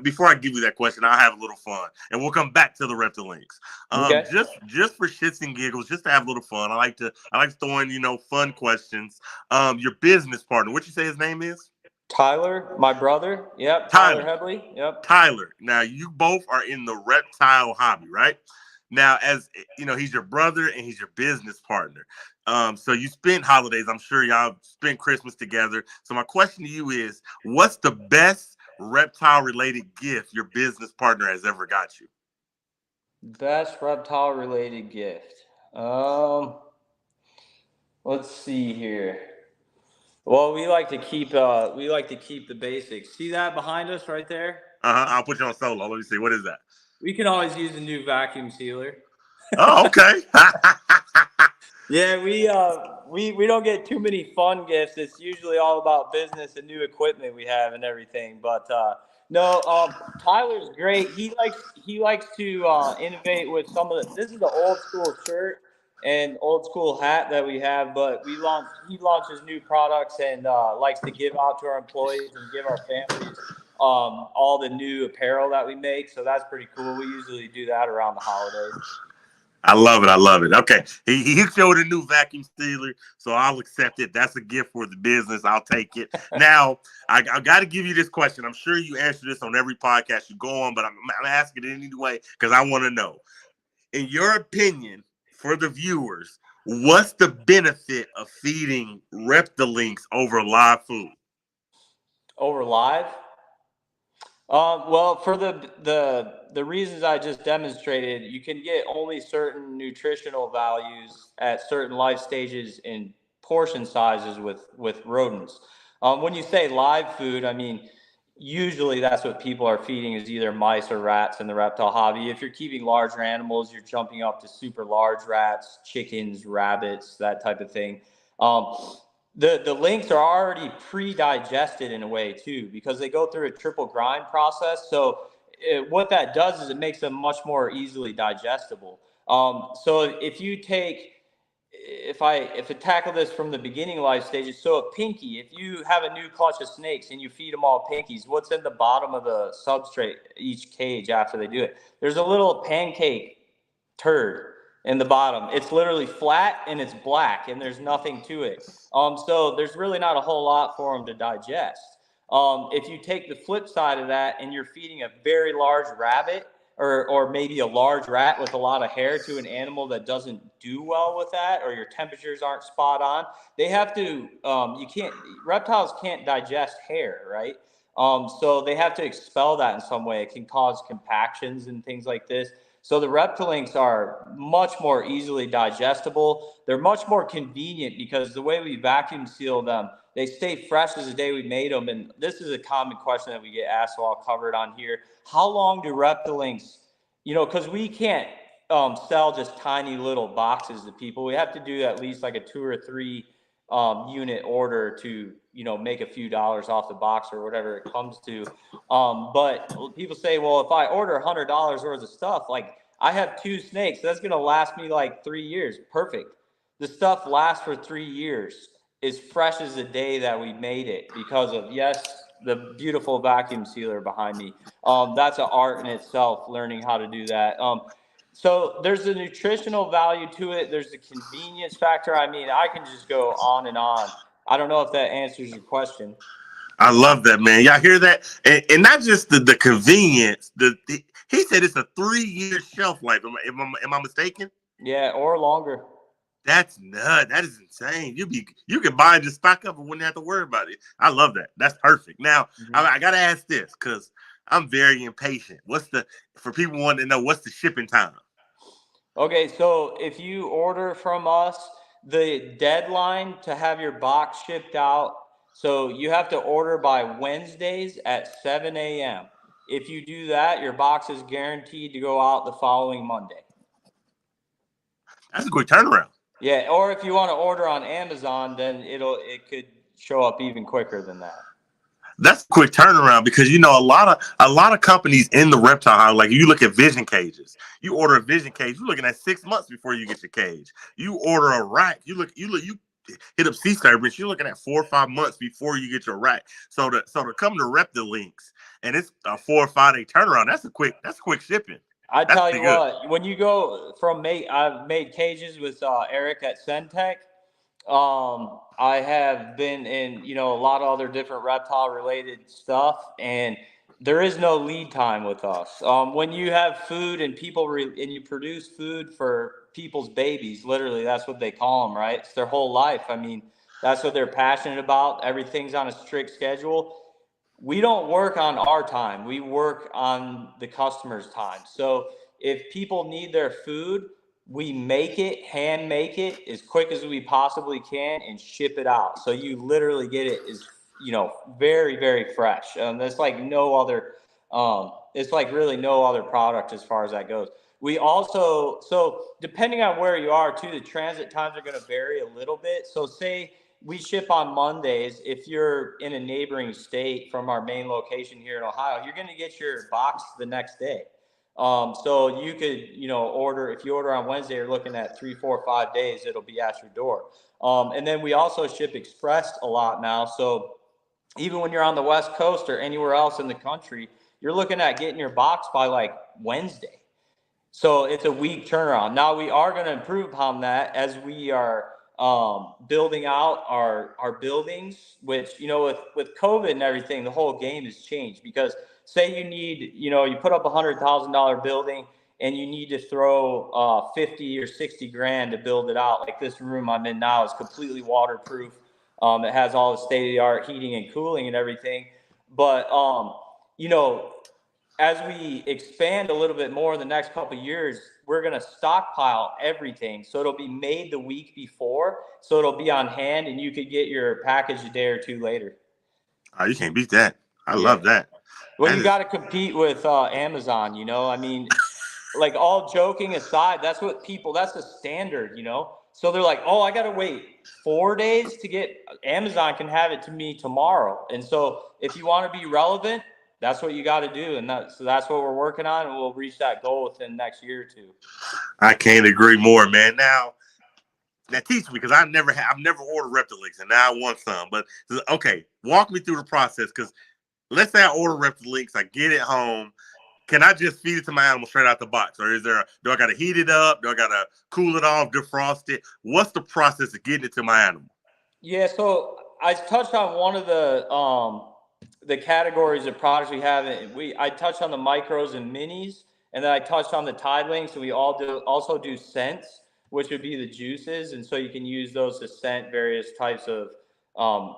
before I give you that question, I'll have a little fun, and we'll come back to the Reptilinks. Okay. Just for shits and giggles, just to have a little fun. I like to throw in fun questions. Your business partner, what you say his name is? Tyler, my brother. Yep. Tyler Headley. Yep. Tyler. Now you both are in the reptile hobby, right? Now, as he's your brother and he's your business partner. So you spent holidays. I'm sure y'all spent Christmas together. So my question to you is, what's the best reptile-related gift your business partner has ever got you? Best reptile-related gift. Let's see here. Well, we like to keep the basics. See that behind us right there? I'll put you on solo. Let me see. What is that? We can always use a new vacuum sealer. Oh, okay. Yeah, we don't get too many fun gifts. It's usually all about business and new equipment we have and everything. But no, Tyler's great. He likes to innovate with some of the. This is the old school shirt and old school hat that we have, but he launches new products and likes to give out to our employees and give our families all the new apparel that we make. So that's pretty cool. We usually do that around the holidays. I love it. I love it. Okay. He showed a new vacuum sealer, so I'll accept it. That's a gift for the business. I'll take it. Now, I got to give you this question. I'm sure you answer this on every podcast you go on, but I'm asking it anyway because I want to know. In your opinion, for the viewers, what's the benefit of feeding Reptilinks over live food? Over live? Well, for the reasons I just demonstrated, you can get only certain nutritional values at certain life stages in portion sizes with rodents. When you say live food, I mean usually that's what people are feeding is either mice or rats in the reptile hobby. If you're keeping larger animals, you're jumping up to super large rats, chickens, rabbits, that type of thing. Um, the links are already pre-digested in a way too, because they go through a triple grind process. So what that does is it makes them much more easily digestible. So if you take, if I tackle this from the beginning life stages, so a pinky, if you have a new clutch of snakes and you feed them all pinkies, what's in the bottom of the substrate each cage after they do it? There's a little pancake turd in the bottom. It's literally flat and it's black and there's nothing to it. So there's really not a whole lot for them to digest. If you take the flip side of that and you're feeding a very large rabbit or maybe a large rat with a lot of hair to an animal that doesn't do well with that, or your temperatures aren't spot on, they have to, reptiles can't digest hair, right? So they have to expel that in some way. It can cause compactions and things like this. So the Reptilinks are much more easily digestible. They're much more convenient because the way we vacuum seal them, they stay fresh as the day we made them. And this is a common question that we get asked, so I'll cover it on here. How long do Reptilinks, because we can't sell just tiny little boxes to people. We have to do at least like a 2 or 3 unit order to, make a few dollars off the box or whatever it comes to. But people say, well, if I order $100 worth of stuff, like I have 2 snakes, that's going to last me like 3 years. Perfect. The stuff lasts for 3 years, as fresh as the day that we made it because of, yes, the beautiful vacuum sealer behind me. That's an art in itself, learning how to do that. So there's a nutritional value to it. There's the convenience factor. I mean, I can just go on and on. I don't know if that answers your question. I love that, man. Y'all hear that? And not just the convenience. He said it's a 3-year shelf life. Am I mistaken? Yeah, or longer. That's nuts. That is insane. You can buy and just stock up and wouldn't have to worry about it. I love that. That's perfect. Now, I gotta ask this because I'm very impatient. For people wanting to know, what's the shipping time? Okay, so if you order from us, the deadline to have your box shipped out, so you have to order by Wednesdays at 7 a.m. If you do that, your box is guaranteed to go out the following Monday. That's a quick turnaround. Yeah, or if you want to order on Amazon, then it could show up even quicker than that. That's a quick turnaround because a lot of companies in the reptile house, like you look at vision cages. You order a vision cage, you're looking at 6 months before you get your cage. You order a rack, you hit up Sea Serpents, you're looking at 4 or 5 months before you get your rack. So to come to Reptilinks and it's a 4 or 5 day turnaround, that's a quick shipping. I tell you what, when you go I've made cages with Eric at Centec. I have been in, a lot of other different reptile related stuff, and there is no lead time with us. When you have food and and you produce food for people's babies, literally, that's what they call them, right? It's their whole life. I mean, that's what they're passionate about. Everything's on a strict schedule. We don't work on our time. We work on the customer's time. So if people need their food, we hand make it as quick as we possibly can and ship it out. So you literally get it as, very, very fresh. That's like no other, it's like really no other product as far as that goes. We also, so depending on where you are too, the transit times are going to vary a little bit. So say we ship on Mondays. If you're in a neighboring state from our main location here in Ohio, you're going to get your box the next day. So you could, order, if you order on Wednesday, you're looking at 3, 4, 5 days, it'll be at your door. And then we also ship express a lot now. So even when you're on the West Coast or anywhere else in the country, you're looking at getting your box by like Wednesday. So it's a week turnaround. Now we are going to improve upon that as we are building out our buildings, which, with COVID and everything, the whole game has changed because say you need, you put up $100,000 building and you need to throw 50 or 60 grand to build it out. Like this room I'm in now is completely waterproof. It has all the state of the art heating and cooling and everything. But, you know, as we expand a little bit more in the next couple of years, we're going to stockpile everything. So it'll be made the week before. So it'll be on hand and you could get your package a day or two later. Oh, you can't beat that. I love that. Well, That you is, got to compete with Amazon, I mean, like all joking aside, that's the standard, So they're like, oh, I got to wait 4 days to get, Amazon can have it to me tomorrow. And so if you want to be relevant, that's what you got to do. And so that's what we're working on. And we'll reach that goal within the next year or two. I can't agree more, man. Now teach me, because I've never ordered Reptilinks, and now I want some. But okay, walk me through the process, because let's say I order Reptilinks, I get it home. Can I just feed it to my animal straight out the box, or do I got to heat it up? Do I got to cool it off, defrost it? What's the process of getting it to my animal? Yeah, so I touched on one of the categories of products we have. I touched on the micros and minis, and then I touched on the Tide Links, and we also do scents, which would be the juices, and so you can use those to scent various types of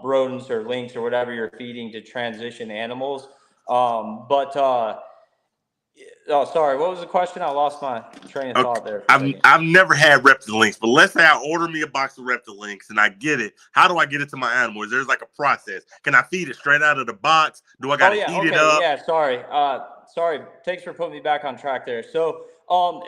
rodents or lynx or whatever you're feeding to transition animals. Oh, sorry. What was the question? I lost my train of thought there. I've never had Reptilinks, but let's say I order me a box of Reptilinks and I get it. How do I get it to my animal? Is there like a process? Can I feed it straight out of the box? Do I got to heat it up? Yeah, sorry. Sorry. Thanks for putting me back on track there. So,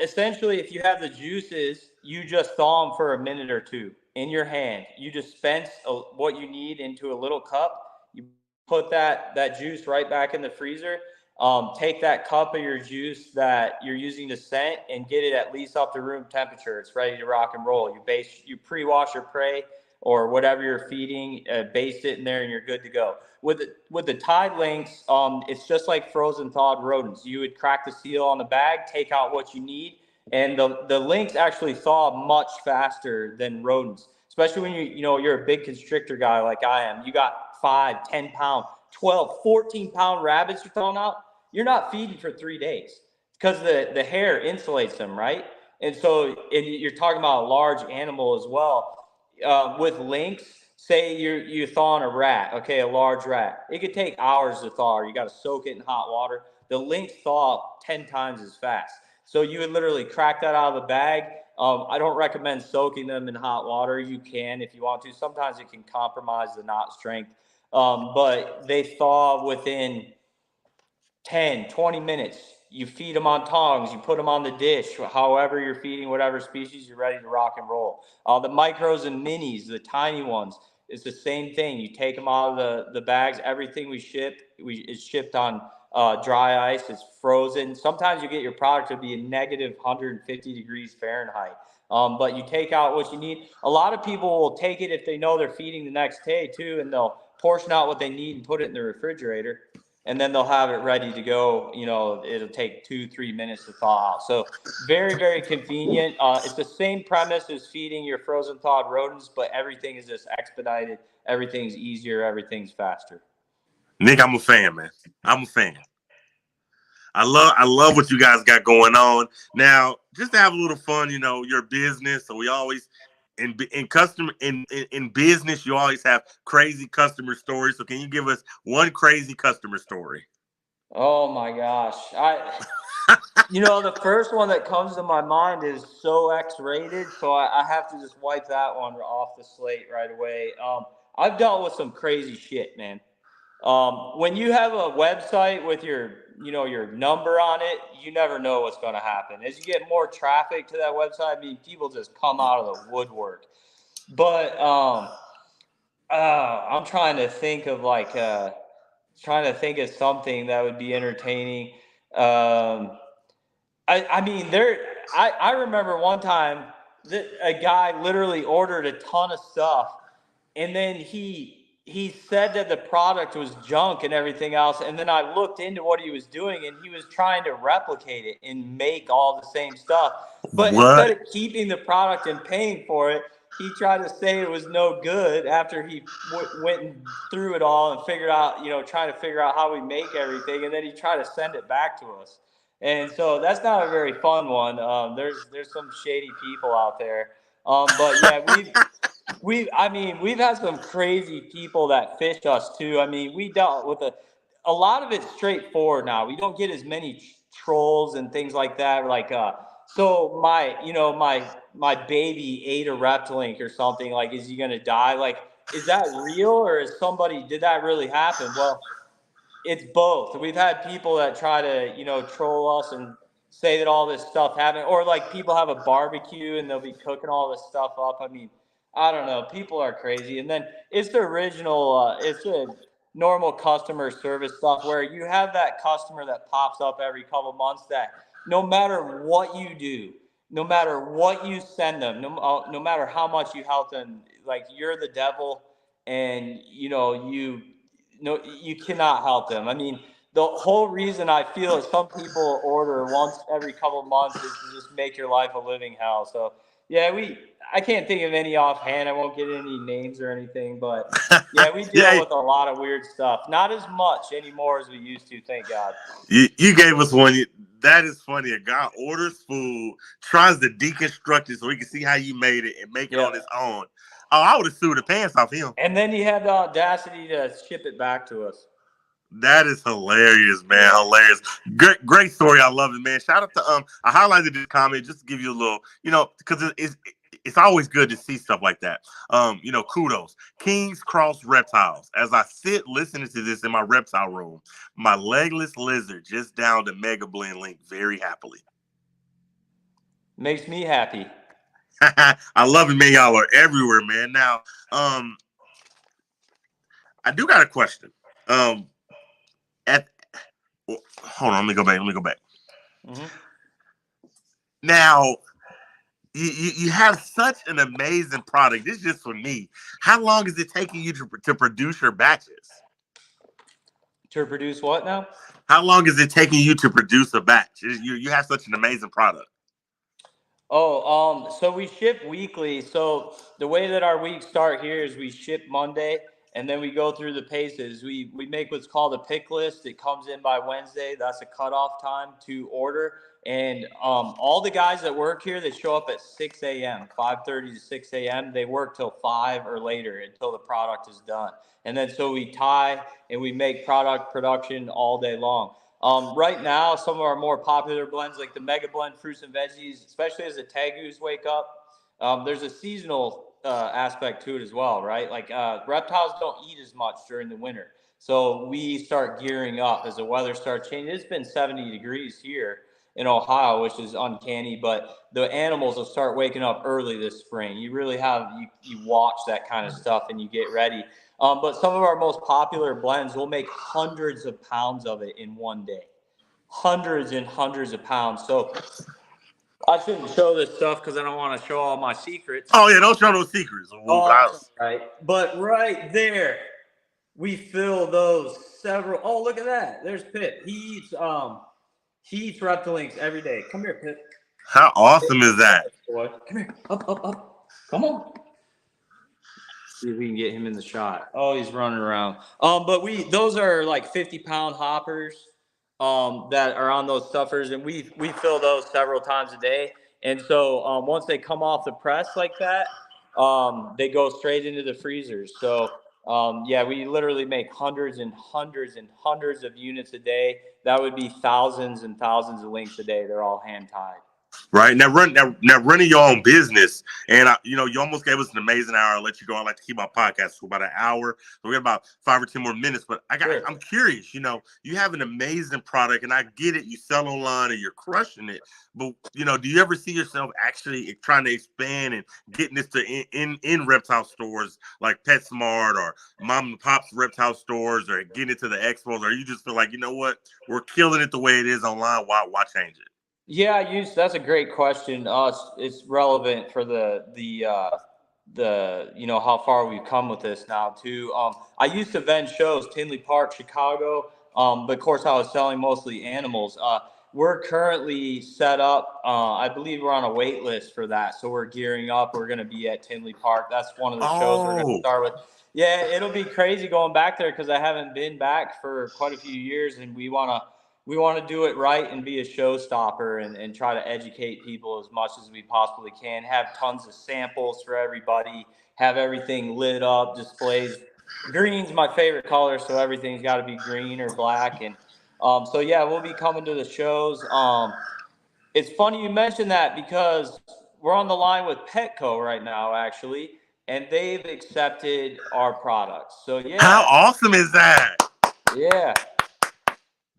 essentially, if you have the juices, you just thaw them for a minute or two in your hand. You dispense what you need into a little cup. You put that juice right back in the freezer. Take that cup of your juice that you're using to scent and get it at least up to room temperature. It's ready to rock and roll. You pre-wash your prey or whatever you're feeding, baste it in there, and you're good to go. With the Tide Links, it's just like frozen thawed rodents. You would crack the seal on the bag, take out what you need, and the links actually thaw much faster than rodents. Especially when you're a big constrictor guy like I am. You got 5, 10 pound, 12, 14 pound rabbits you're throwing out. You're not feeding for 3 days because the hair insulates them, right? And so you're talking about a large animal as well. With lynx, say you're thawing a rat, okay, a large rat. It could take hours to thaw. You got to soak it in hot water. The lynx thaw 10 times as fast. So you would literally crack that out of the bag. I don't recommend soaking them in hot water. You can if you want to. Sometimes it can compromise the knot strength. But they thaw within 10, 20 minutes. You feed them on tongs, you put them on the dish, however you're feeding whatever species, you're ready to rock and roll. The micros and minis, the tiny ones, it's the same thing. You take them out of the bags. Everything we ship is shipped on dry ice. It's frozen. Sometimes you get your product to be a negative 150 degrees Fahrenheit. But you take out what you need. A lot of people will take it if they know they're feeding the next day too, and they'll portion out what they need and put it in the refrigerator. And then they'll have it ready to go. It'll take 2-3 minutes to thaw out. So very, very convenient. It's the same premise as feeding your frozen thawed rodents, but everything is just expedited. Everything's easier. Everything's faster. Nick, I'm a fan, man. I'm a fan. I love what you guys got going on. Now, just to have a little fun, your business. So we always in business, you always have crazy customer stories. So can you give us one crazy customer story? Oh my gosh. The first one that comes to my mind is so X-rated. So I have to just wipe that one off the slate right away. I've dealt with some crazy shit, man. When you have a website with your number on it, you never know what's going to happen. As you get more traffic to that website, people just come out of the woodwork. But I'm trying to think of something that would be entertaining. I remember one time that a guy literally ordered a ton of stuff, and then he he said that the product was junk and everything else. And then I looked into what he was doing, and he was trying to replicate it and make all the same stuff. But instead What? of keeping the product and paying for it, he tried to say it was no good after he went and through it all and figured out, trying to figure out how we make everything. And then he tried to send it back to us. And so that's not a very fun one. There's some shady people out there. But yeah, we've had some crazy people that fish us too. I mean, we dealt with a lot of it's straightforward now. We don't get as many trolls and things like that. Like, so my baby ate a Reptilink or something. Like, is he gonna die? Like, is that real, or did that really happen? Well, it's both. We've had people that try to, troll us and say that all this stuff happened, or like people have a barbecue and they'll be cooking all this stuff up. I mean, I don't know. People are crazy. And then it's the original, it's the normal customer service stuff where you have that customer that pops up every couple months that no matter what you do, no matter what you send them, no matter how much you help them, like you're the devil, and you cannot help them. I mean, the whole reason I feel some people order once every couple of months is to just make your life a living hell. So yeah, I can't think of any offhand. I won't get any names or anything, but yeah, we deal Yeah, with a lot of weird stuff. Not as much anymore as we used to, thank God. you gave us one. That is funny. A guy orders food, tries to deconstruct it so he can see how you made it and make it on his own. Oh, I would have sued the pants off him. And then he had the audacity to ship it back to us. That is hilarious, man. Hilarious. Great story. I love it, man. Shout out to I highlighted this comment just to give you a little, because it's always good to see stuff like that. Kudos. King's Cross Reptiles. As I sit listening to this in my reptile room, my legless lizard just downed a Mega Blend Link very happily. Makes me happy. I love it, man. Y'all are everywhere, man. Now, I do got a question. Hold on, let me go back. Mm-hmm. Now, you have such an amazing product. This is just for me. How long is it taking you to produce your batches? To produce what now? How long is it taking you to produce a batch? You have such an amazing product. Oh, so we ship weekly. So the way that our weeks start here is we ship Monday, and then we go through the paces. We make what's called a pick list. It comes in by Wednesday. That's a cutoff time to order. And all the guys that work here, they show up at 6 a.m., 5:30 to 6 a.m. They work till 5 or later until the product is done. And then so we tie and we make product production all day long. Right now, some of our more popular blends, like the Mega Blend fruits and veggies, especially as the tegus wake up, there's a seasonal aspect to it as well, right? Like reptiles don't eat as much during the winter. So we start gearing up as the weather starts changing. It's been 70 degrees here in Ohio, which is uncanny, but the animals will start waking up early this spring. You really you watch that kind of stuff and you get ready. But some of our most popular blends, we'll make hundreds of pounds of it in one day. Hundreds and hundreds of pounds. So I shouldn't show this stuff because I don't want to show all my secrets. Oh, yeah, don't show no secrets. Right. But right there, we fill those several. Oh, look at that. There's Pip. He eats Reptilinks every day. Come here, Pip. How awesome is that? Come here. Up. Come on. See if we can get him in the shot. Oh, he's running around. But those are like 50-pound hoppers that are on those stuffers, and we fill those several times a day. And so once they come off the press like that, they go straight into the freezers. So yeah, we literally make hundreds and hundreds and hundreds of units a day. That would be thousands and thousands of links a day. They're all hand tied. Right now, running your own business, and you almost gave us an amazing hour. I'll let you go. I like to keep my podcast for about an hour, so we got about 5 or 10 more minutes. But I'm curious. You have an amazing product, and I get it. You sell online, and you're crushing it. But do you ever see yourself actually trying to expand and getting this to in reptile stores like PetSmart or Mom and Pop's reptile stores, or getting it to the expos, or you just feel like what, we're killing it the way it is online? Why change it? Yeah, that's a great question. It's relevant for the how far we've come with this now too. I used to vend shows, Tinley Park, Chicago, but of course I was selling mostly animals. We're currently set up. I believe we're on a wait list for that, so we're gearing up. We're going to be at Tinley Park. That's one of the shows we're going to Oh, start with. Yeah, it'll be crazy going back there because I haven't been back for quite a few years, and we want to do it right and be a showstopper and try to educate people as much as we possibly can. Have tons of samples for everybody. Have everything lit up, displays. Green's my favorite color, so everything's got to be green or black. And so yeah, we'll be coming to the shows. It's funny you mentioned that because we're on the line with Petco right now, actually, and they've accepted our products. So how yeah, awesome is that? yeah.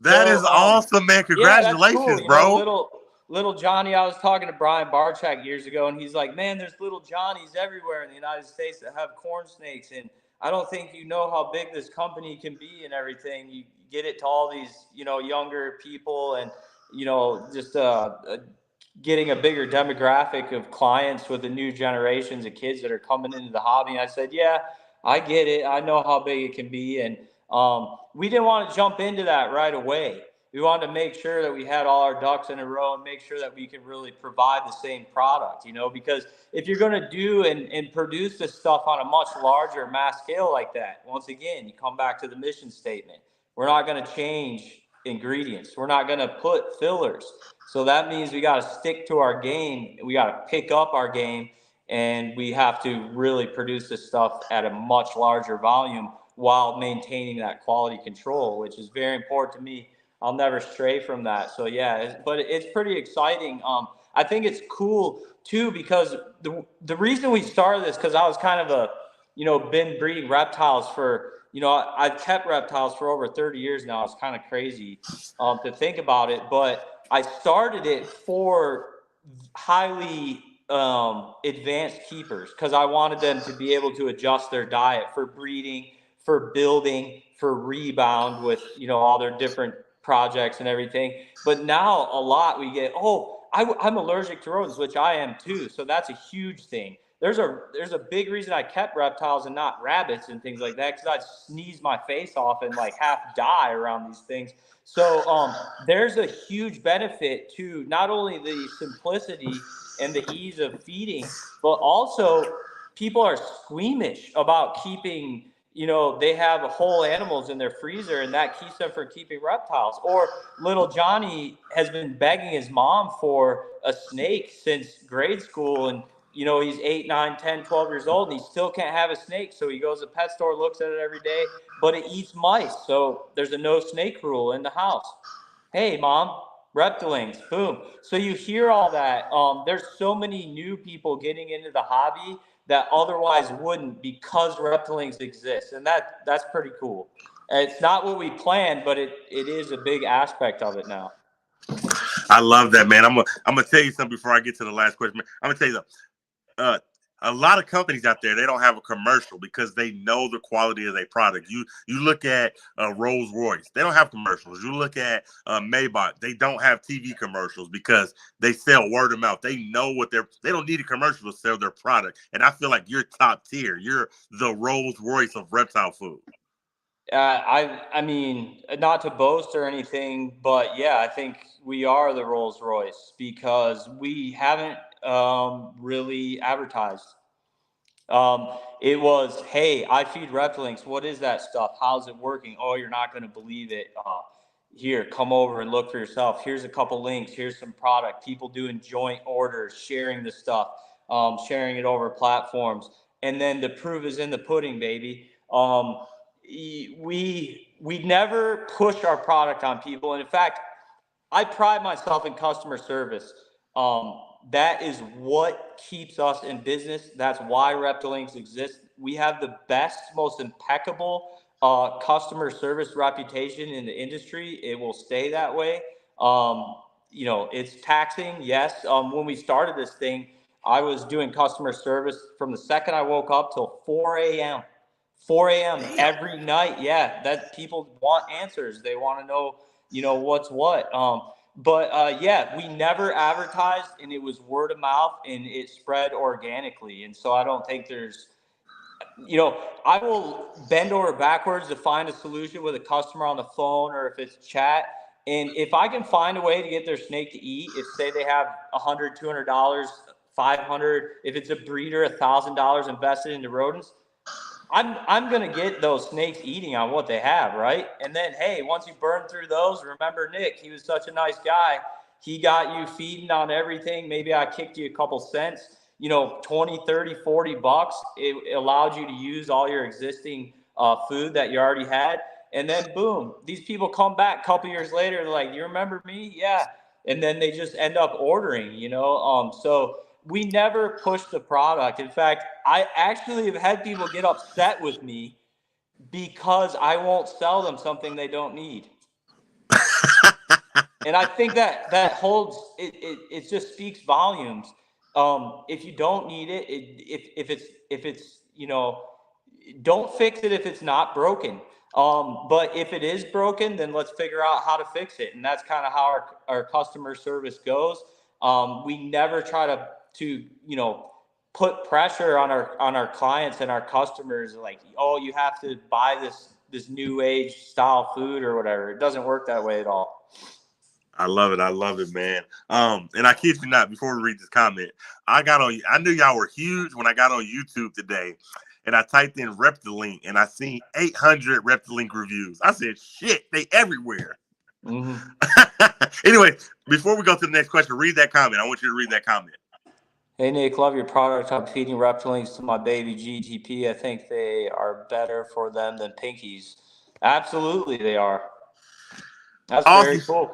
That is So, awesome, man. yeah, that's Congratulations, cool. bro. Little Johnny. I was talking to Brian Barchak years ago, and he's like, "Man, there's little Johnnies everywhere in the United States that have corn snakes, and I don't think you know how big this company can be and everything. You get it to all these, younger people, and just getting a bigger demographic of clients with the new generations of kids that are coming into the hobby." And I said, "Yeah, I get it. I know how big it can be." And we didn't want to jump into that right away. We wanted to make sure that we had all our ducks in a row and make sure that we could really provide the same product, because if you're going to do and produce this stuff on a much larger mass scale like that, once again, you come back to the mission statement. We're not going to change ingredients. We're not going to put fillers. So that means we got to stick to our game. We got to pick up our game, and we have to really produce this stuff at a much larger volume while maintaining that quality control, which is very important to me. I'll never stray from that. So yeah, but it's pretty exciting. I think it's cool too because the reason we started this, because I was kind of been breeding reptiles for, I've kept reptiles for over 30 years now. It's kind of crazy to think about it, but I started it for highly advanced keepers because I wanted them to be able to adjust their diet for breeding, for building, for rebound with, all their different projects and everything. But now a lot we get, I'm allergic to rodents, which I am too. So that's a huge thing. There's a big reason I kept reptiles and not rabbits and things like that, because I'd sneeze my face off and like half die around these things. So there's a huge benefit to not only the simplicity and the ease of feeding, but also people are squeamish about keeping, they have whole animals in their freezer, and that keeps them from keeping reptiles. Or little Johnny has been begging his mom for a snake since grade school, and he's 8, 9, 10, 12 years old, and he still can't have a snake. So he goes to the pet store, looks at it every day, but it eats mice. So there's a no snake rule in the house. Hey, mom, Reptilinks, boom. So you hear all that. There's so many new people getting into the hobby that otherwise wouldn't, because Reptilinks exist. And that's pretty cool. It's not what we planned, but it is a big aspect of it now. I love that, man. I'm gonna tell you something before I get to the last question. I'm gonna tell you something. A lot of companies out there, they don't have a commercial because they know the quality of their product. You look at Rolls Royce, they don't have commercials. You look at Maybach, they don't have TV commercials because they sell word of mouth. They know they don't need a commercial to sell their product. And I feel like you're top tier. You're the Rolls Royce of reptile food. I mean, not to boast or anything, but yeah, I think we are the Rolls Royce because we haven't really advertised. It was, hey, I feed Reptilinks. What is that stuff? How's it working? Oh, you're not going to believe it. Here, come over and look for yourself. Here's a couple links. Here's some product. People doing joint orders, sharing the stuff, sharing it over platforms. And then the proof is in the pudding, baby. We never push our product on people. And in fact, I pride myself in customer service. That is what keeps us in business. That's why Reptilinks exists. We have the best, most impeccable customer service reputation in the industry. It will stay that way. It's taxing, yes. When we started this thing, I was doing customer service from the second I woke up till 4 a.m. 4 a.m. every night. Yeah, that people want answers. They want to know, what's what. But yeah, we never advertised, and it was word of mouth, and it spread organically. And so I don't think there's, I will bend over backwards to find a solution with a customer on the phone or if it's chat. And if I can find a way to get their snake to eat, if say they have $100, $200, 500, if it's a breeder, $1,000 invested into rodents, I'm gonna get those snakes eating on what they have, right? And then, hey, once you burn through those, remember Nick, he was such a nice guy. He got you feeding on everything. Maybe I kicked you a couple cents, 20, 30, $40. It allowed you to use all your existing food that you already had. And then boom, these people come back a couple years later, they're like, you remember me? Yeah. And then they just end up ordering. So we never push the product. In fact, I actually have had people get upset with me because I won't sell them something they don't need. And I think that holds it just speaks volumes. If you don't need it, if it's don't fix it if it's not broken. But if it is broken, then let's figure out how to fix it. And that's kind of how our customer service goes. We never try to put pressure on our clients and our customers, like, oh, you have to buy this new age style food or whatever. It doesn't work that way at all. I love it, man. And I kid you not, before we read this comment, I knew y'all were huge when I got on YouTube today, and I typed in Repti-Link and I seen 800 Repti-Link reviews. I said, shit, they everywhere. Mm-hmm. Anyway, before we go to the next question, read that comment. I want you to read that comment. Hey, Nick, love your product. I'm feeding Reptilinks to my baby GTP. I think they are better for them than Pinkies. Absolutely, they are. That's awesome. Very cool.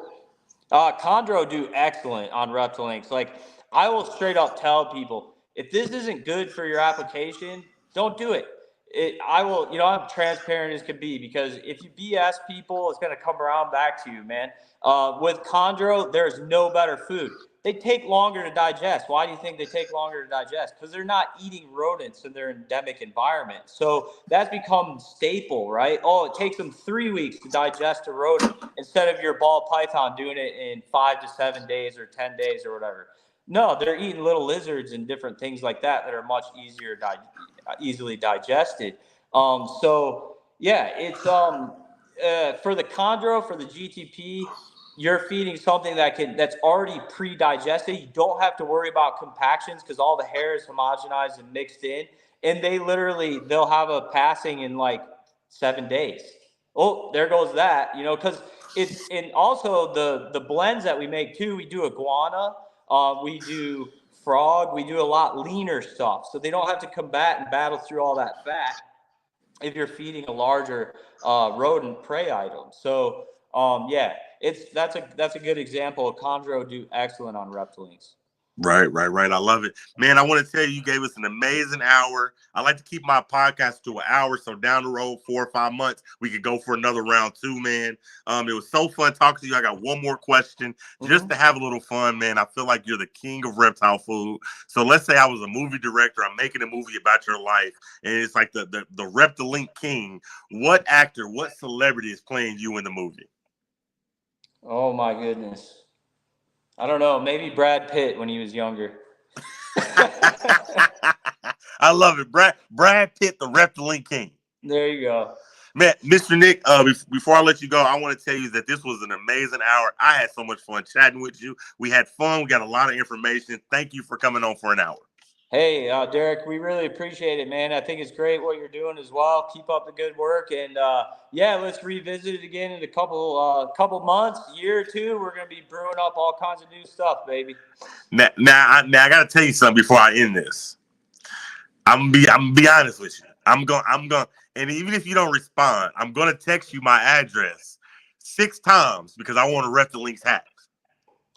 Chondro do excellent on Reptilinks. Like, I will straight up tell people, if this isn't good for your application, don't do it. I'm transparent as can be, because if you BS people, it's going to come around back to you, man. With Chondro, there's no better food. They take longer to digest. Why do you think they take longer to digest? Because they're not eating rodents in their endemic environment. So that's become staple, right? Oh, it takes them 3 weeks to digest a rodent instead of your ball python doing it in 5 to 7 days or 10 days or whatever. No, they're eating little lizards and different things like that are much easily digested. So yeah, it's for the chondro, for the GTP, you're feeding something that's already pre-digested. You don't have to worry about compactions because all the hair is homogenized and mixed in. And they'll have a passing in like 7 days. Oh, there goes that, because and also the blends that we make too, we do iguana, we do frog, we do a lot leaner stuff. So they don't have to combat and battle through all that fat if you're feeding a larger rodent prey item. So yeah, that's a good example. Chondro do excellent on Reptilinks. Right. I love it, man. I want to tell you, you gave us an amazing hour. I like to keep my podcast to an hour, so down the road, 4 or 5 months, we could go for another round 2, man. It was so fun talking to you. I got one more question, just to have a little fun, man. I feel like you're the king of reptile food. So let's say I was a movie director. I'm making a movie about your life, and it's like the Repti-Link king. What actor, what celebrity is playing you in the movie? Oh my goodness. I don't know. Maybe Brad Pitt when he was younger. I love it. Brad Pitt, the Repti-Link king. There you go. Man, Mr. Nick, before I let you go, I want to tell you that this was an amazing hour. I had so much fun chatting with you. We had fun. We got a lot of information. Thank you for coming on for an hour. Hey, Derek, we really appreciate it, man. I think it's great what you're doing as well. Keep up the good work. And, yeah, let's revisit it again in a couple months, year or two. We're going to be brewing up all kinds of new stuff, baby. Now I got to tell you something before I end this. I'm gonna be honest with you. I'm going, and even if you don't respond, I'm going to text you my address 6 times because I want a Reptilinks hat.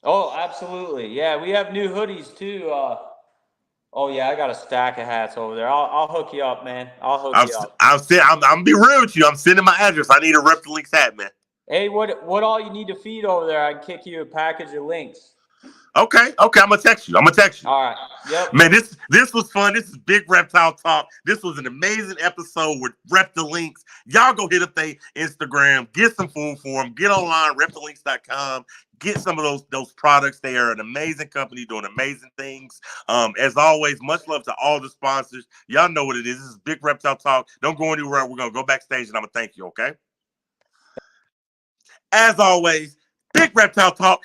Oh, absolutely. Yeah, we have new hoodies too. Oh yeah, I got a stack of hats over there. I'll hook you up, man. I'll hook you up. I'm gonna be real with you. I'm sending my address. I need a Reptilinks hat, man. Hey, what all you need to feed over there? I can kick you a package of links. Okay. I'm gonna text you. All right. Yep. Man, this was fun. This is Big Reptile Talk. This was an amazing episode with Reptilinks. Y'all go hit up their Instagram, get some food for them, get online, reptilinks.com. get some of those products. They are an amazing company doing amazing things. As always, much love to all the sponsors. Y'all know what it is. This is Big Reptile Talk. Don't go anywhere. We're going to go backstage and I'm going to thank you, okay? As always, Big Reptile Talk.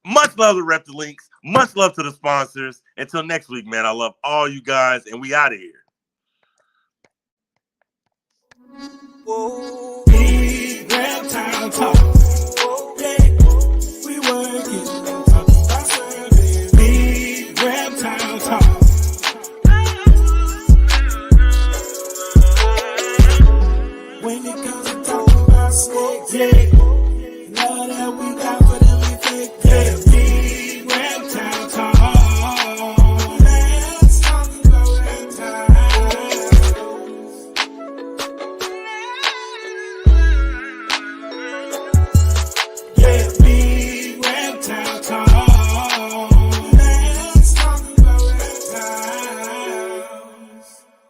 Much love to Reptilinks. Much love to the sponsors. Until next week, man, I love all you guys, and we out of here. Big Reptile Talk.